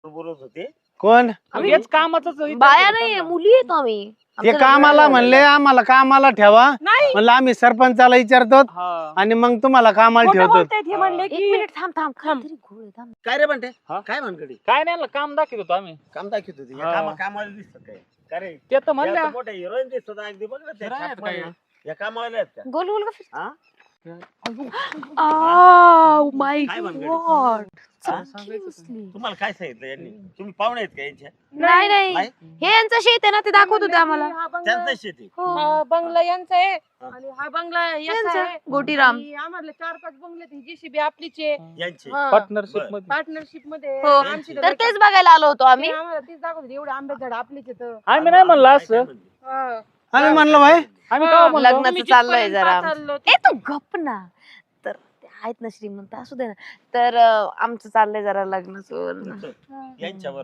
बोलत होते. कोण हेच कामाचंच बाया नाही मुली येतो आम्ही ते कामाला म्हणले आम्हाला कामाला ठेवा म्हणलं आम्ही सरपंचाला विचारतो आणि मग तुम्हाला कामाला ठेवतो. हे म्हणले एक की मिनिट थांब थांब काहीतरी घोळ आहे, थांब. काय रे म्हणते हा? काय म्हणकडे काय नाही काम दाखवत होतो आम्ही. काम दाखवत होती हा. कामाला दिसत काय का रे ते तर म्हणल्या या तर मोठ्या हिरोईन दिसत अगदी बघ ना त्या हिरोईन आहेत छापमध्ये. काय? या कामाला आहेत का गोल गोल का हा? माय काय भानगड? गॉड हा? तुम्हाला काय सांगितलं यांनी तुम्ही पाहुणे आहेत का यांच्या नाही नाही नाही? हे यांचं शेत आहे ना ते दाखवत होते आम्हाला त्यांचं शेती हो. बंगला यांचा आहे हा. आणि हा बंगला याचा यांचं, आहे गोटीराम आणि आम्हाला 4-5 बंगले आहेत. ही JCB आपलीच आहे यांचे पार्टनरशिप बरं. मध्ये पार्टनरशिप मध्ये हो. आमची तर तेच बघायला आलो होतो आम्ही आम्हाला तेच दाखवत होते, एवढे आंबे झाड आपलीच आहेत. आम्ही नाही म्हणलं काय असं. म्हणले? हा. आम्ही म्हणलो भाई आम्ही काय म्हणलो लग्नाचं आम्ही चाललंय जिथपर्यंत जरा चाललो ए तू गप ना तर ते आहेत ना श्रीमंत असू दे ना तर आमचं चाललंय जरा लग्नाचं तुमचं? यांच्यावर